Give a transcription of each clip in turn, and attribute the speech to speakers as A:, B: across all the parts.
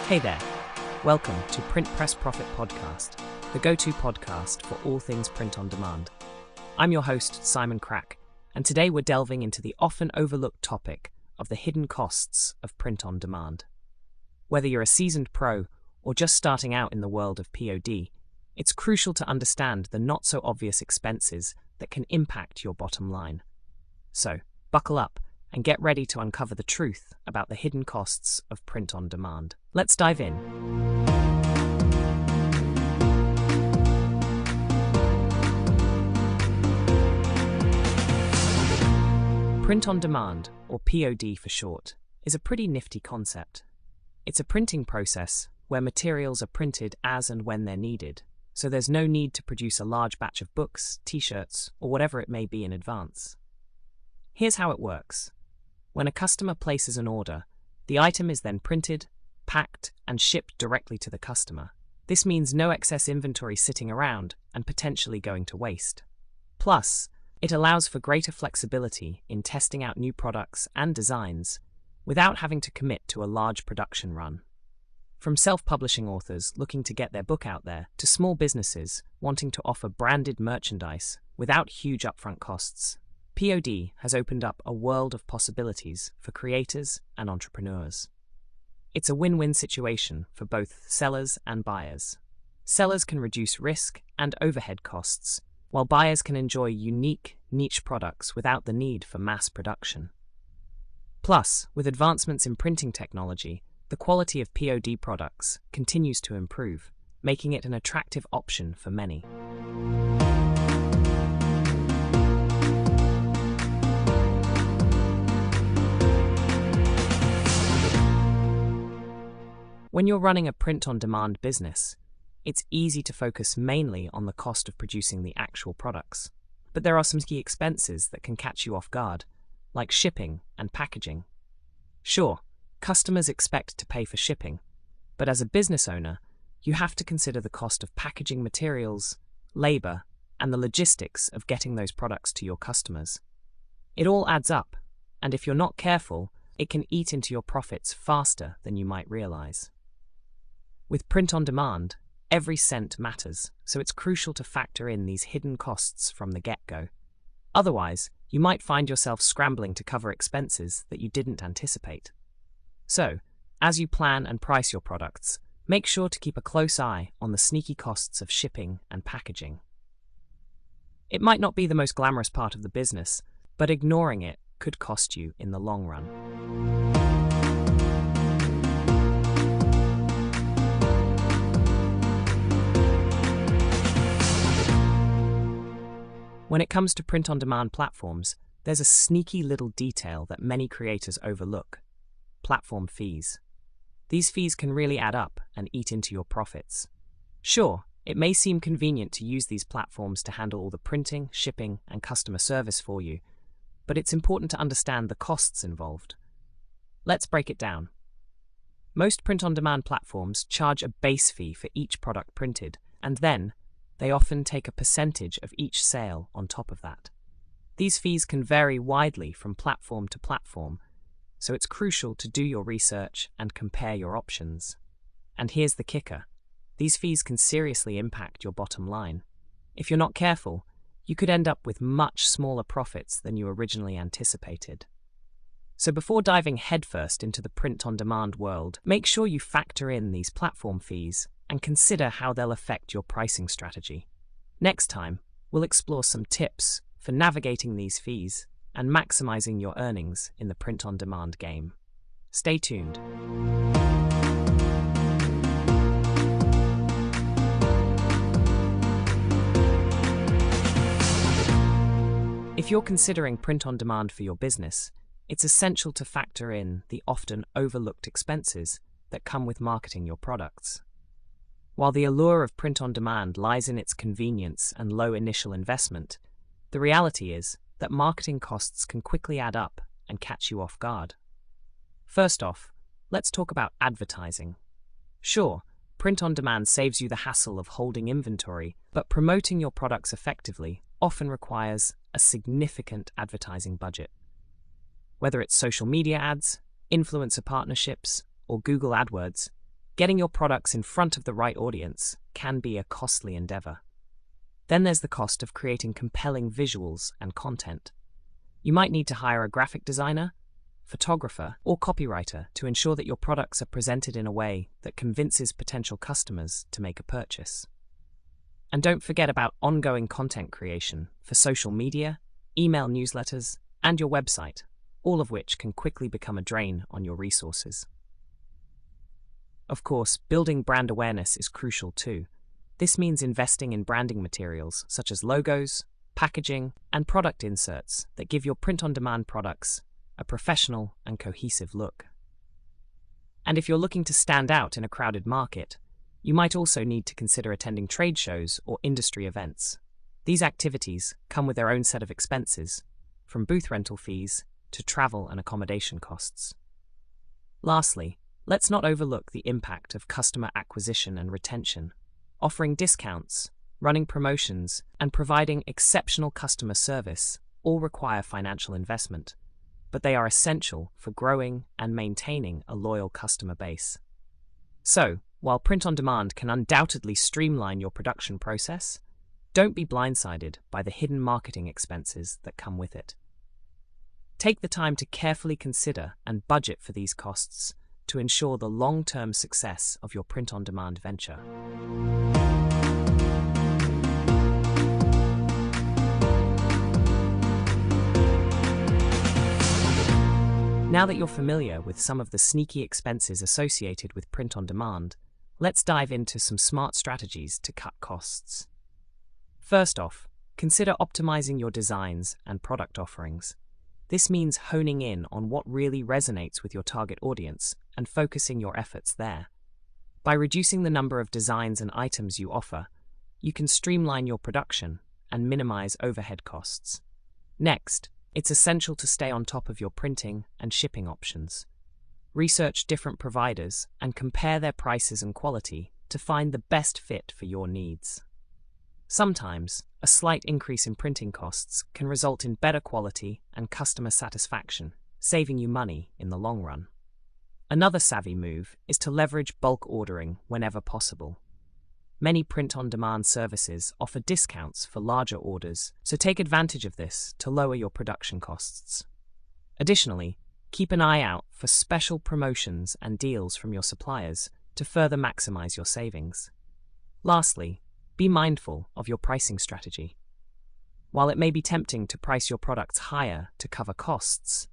A: Hey there, welcome to Print Press Profit Podcast, the go-to podcast for all things print on demand. I'm your host, Simon Crack, and today we're delving into the often overlooked topic of the hidden costs of print on demand. Whether you're a seasoned pro or just starting out in the world of POD, it's crucial to understand the not-so-obvious expenses that can impact your bottom line. So, buckle up and get ready to uncover the truth about the hidden costs of print on demand. Let's dive in. Print on demand, or POD for short, is a pretty nifty concept. It's a printing process where materials are printed as and when they're needed, so there's no need to produce a large batch of books, t-shirts, or whatever it may be in advance. Here's how it works. When a customer places an order, the item is then printed, packed, and shipped directly to the customer. This means no excess inventory sitting around and potentially going to waste. Plus, it allows for greater flexibility in testing out new products and designs without having to commit to a large production run. From self-publishing authors looking to get their book out there to small businesses wanting to offer branded merchandise without huge upfront costs, POD has opened up a world of possibilities for creators and entrepreneurs. It's a win-win situation for both sellers and buyers. Sellers can reduce risk and overhead costs, while buyers can enjoy unique, niche products without the need for mass production. Plus, with advancements in printing technology, the quality of POD products continues to improve, making it an attractive option for many. When you're running a print-on-demand business, it's easy to focus mainly on the cost of producing the actual products. But there are some key expenses that can catch you off guard, like shipping and packaging. Sure, customers expect to pay for shipping, but as a business owner, you have to consider the cost of packaging materials, labor, and the logistics of getting those products to your customers. It all adds up, and if you're not careful, it can eat into your profits faster than you might realize. With print on demand, every cent matters, so it's crucial to factor in these hidden costs from the get-go. Otherwise, you might find yourself scrambling to cover expenses that you didn't anticipate. So, as you plan and price your products, make sure to keep a close eye on the sneaky costs of shipping and packaging. It might not be the most glamorous part of the business, but ignoring it could cost you in the long run. When it comes to print-on-demand platforms, there's a sneaky little detail that many creators overlook: platform fees. These fees can really add up and eat into your profits. Sure, it may seem convenient to use these platforms to handle all the printing, shipping, and customer service for you, but it's important to understand the costs involved. Let's break it down. Most print-on-demand platforms charge a base fee for each product printed, and then they often take a percentage of each sale on top of that. These fees can vary widely from platform to platform, so it's crucial to do your research and compare your options. And here's the kicker: these fees can seriously impact your bottom line. If you're not careful, you could end up with much smaller profits than you originally anticipated. So before diving headfirst into the print-on-demand world, make sure you factor in these platform fees and consider how they'll affect your pricing strategy. Next time, we'll explore some tips for navigating these fees and maximizing your earnings in the print-on-demand game. Stay tuned. If you're considering print-on-demand for your business, it's essential to factor in the often overlooked expenses that come with marketing your products. While the allure of print-on-demand lies in its convenience and low initial investment, the reality is that marketing costs can quickly add up and catch you off guard. First off, let's talk about advertising. Sure, print-on-demand saves you the hassle of holding inventory, but promoting your products effectively often requires a significant advertising budget. Whether it's social media ads, influencer partnerships, or Google AdWords, Getting your products in front of the right audience can be a costly endeavor. Then there's the cost of creating compelling visuals and content. You might need to hire a graphic designer, photographer, or copywriter to ensure that your products are presented in a way that convinces potential customers to make a purchase. And don't forget about ongoing content creation for social media, email newsletters, and your website, all of which can quickly become a drain on your resources. Of course, building brand awareness is crucial too. This means investing in branding materials such as logos, packaging, and product inserts that give your print-on-demand products a professional and cohesive look. And if you're looking to stand out in a crowded market, you might also need to consider attending trade shows or industry events. These activities come with their own set of expenses, from booth rental fees to travel and accommodation costs. Lastly, let's not overlook the impact of customer acquisition and retention. Offering discounts, running promotions, and providing exceptional customer service all require financial investment, but they are essential for growing and maintaining a loyal customer base. So, while print-on-demand can undoubtedly streamline your production process, don't be blindsided by the hidden marketing expenses that come with it. Take the time to carefully consider and budget for these costs to ensure the long-term success of your print-on-demand venture. Now that you're familiar with some of the sneaky expenses associated with print-on-demand, let's dive into some smart strategies to cut costs. First off, consider optimizing your designs and product offerings. This means honing in on what really resonates with your target audience and focusing your efforts there. By reducing the number of designs and items you offer, you can streamline your production and minimize overhead costs. Next, it's essential to stay on top of your printing and shipping options. Research different providers and compare their prices and quality to find the best fit for your needs. Sometimes, a slight increase in printing costs can result in better quality and customer satisfaction, saving you money in the long run. Another savvy move is to leverage bulk ordering whenever possible. Many print-on-demand services offer discounts for larger orders, so take advantage of this to lower your production costs. Additionally, keep an eye out for special promotions and deals from your suppliers to further maximize your savings. Lastly, be mindful of your pricing strategy. While it may be tempting to price your products higher to cover costs,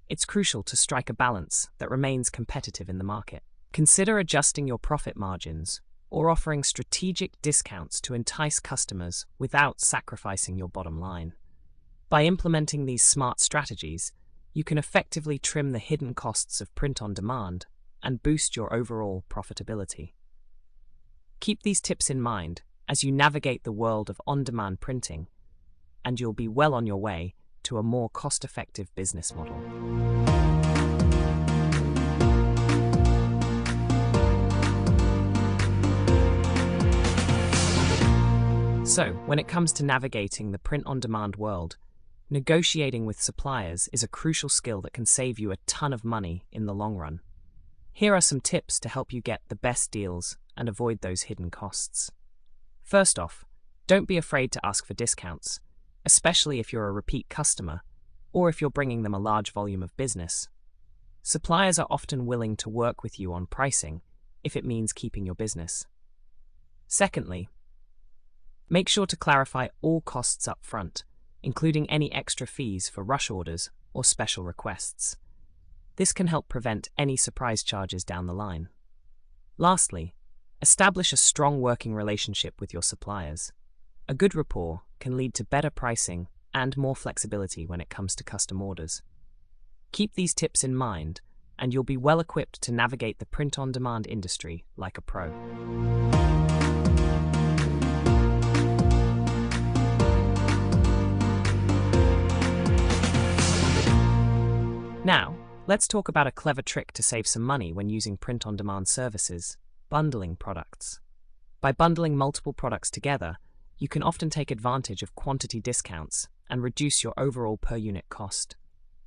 A: it's crucial to strike a balance that remains competitive in the market. Consider adjusting your profit margins or offering strategic discounts to entice customers without sacrificing your bottom line. By implementing these smart strategies, you can effectively trim the hidden costs of print-on-demand and boost your overall profitability. Keep these tips in mind as you navigate the world of on-demand printing, and you'll be well on your way to a more cost-effective business model. So, when it comes to navigating the print-on-demand world, negotiating with suppliers is a crucial skill that can save you a ton of money in the long run. Here are some tips to help you get the best deals and avoid those hidden costs. First off, don't be afraid to ask for discounts, especially if you're a repeat customer or if you're bringing them a large volume of business. Suppliers are often willing to work with you on pricing if it means keeping your business. Secondly, make sure to clarify all costs up front, including any extra fees for rush orders or special requests. This can help prevent any surprise charges down the line. Lastly, establish a strong working relationship with your suppliers. A good rapport can lead to better pricing and more flexibility when it comes to custom orders. Keep these tips in mind, and you'll be well equipped to navigate the print-on-demand industry like a pro. Now, let's talk about a clever trick to save some money when using print-on-demand services: bundling products. By bundling multiple products together, you can often take advantage of quantity discounts and reduce your overall per-unit cost.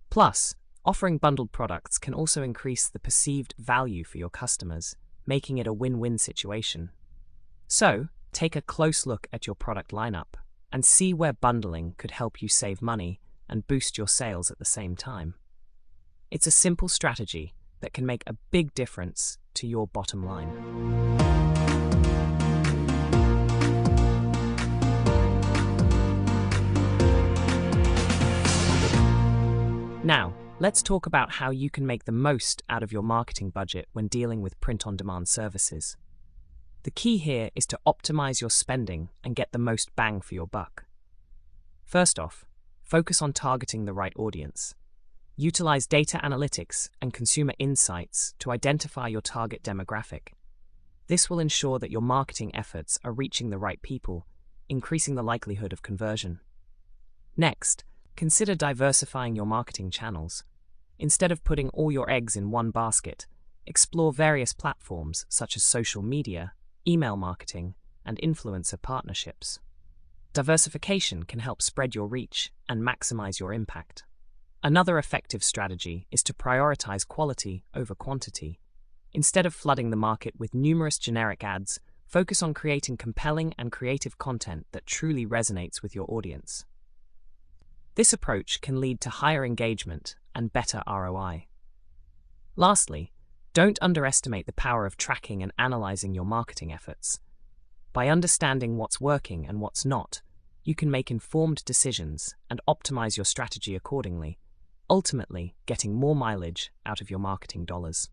A: Plus, offering bundled products can also increase the perceived value for your customers, making it a win-win situation. So, take a close look at your product lineup and see where bundling could help you save money and boost your sales at the same time. It's a simple strategy that can make a big difference to your bottom line. Now, let's talk about how you can make the most out of your marketing budget when dealing with print-on-demand services. The key here is to optimize your spending and get the most bang for your buck. First off, focus on targeting the right audience. Utilize data analytics and consumer insights to identify your target demographic. This will ensure that your marketing efforts are reaching the right people, increasing the likelihood of conversion. Next, consider diversifying your marketing channels. Instead of putting all your eggs in one basket, explore various platforms such as social media, email marketing, and influencer partnerships. Diversification can help spread your reach and maximize your impact. Another effective strategy is to prioritize quality over quantity. Instead of flooding the market with numerous generic ads, focus on creating compelling and creative content that truly resonates with your audience. This approach can lead to higher engagement and better ROI. Lastly, don't underestimate the power of tracking and analyzing your marketing efforts. By understanding what's working and what's not, you can make informed decisions and optimize your strategy accordingly, ultimately getting more mileage out of your marketing dollars.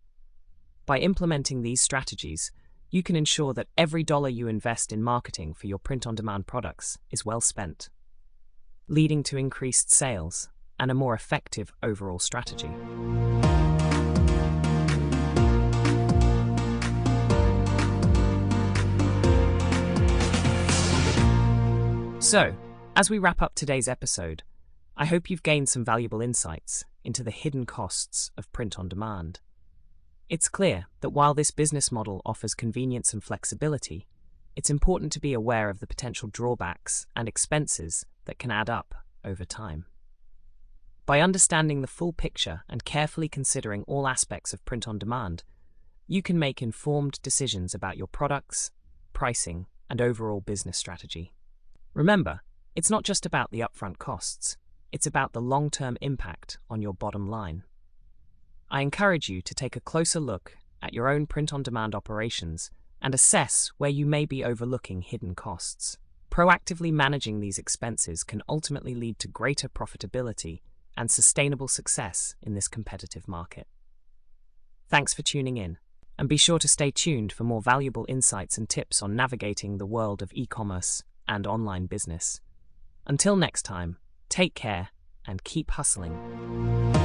A: By implementing these strategies, you can ensure that every dollar you invest in marketing for your print-on-demand products is well spent, leading to increased sales and a more effective overall strategy. So, as we wrap up today's episode, I hope you've gained some valuable insights into the hidden costs of print-on-demand. It's clear that while this business model offers convenience and flexibility, it's important to be aware of the potential drawbacks and expenses that can add up over time. By understanding the full picture and carefully considering all aspects of print-on-demand, you can make informed decisions about your products, pricing, and overall business strategy. Remember, it's not just about the upfront costs, it's about the long-term impact on your bottom line. I encourage you to take a closer look at your own print-on-demand operations and assess where you may be overlooking hidden costs. Proactively managing these expenses can ultimately lead to greater profitability and sustainable success in this competitive market. Thanks for tuning in, and be sure to stay tuned for more valuable insights and tips on navigating the world of e-commerce and online business. Until next time, take care and keep hustling.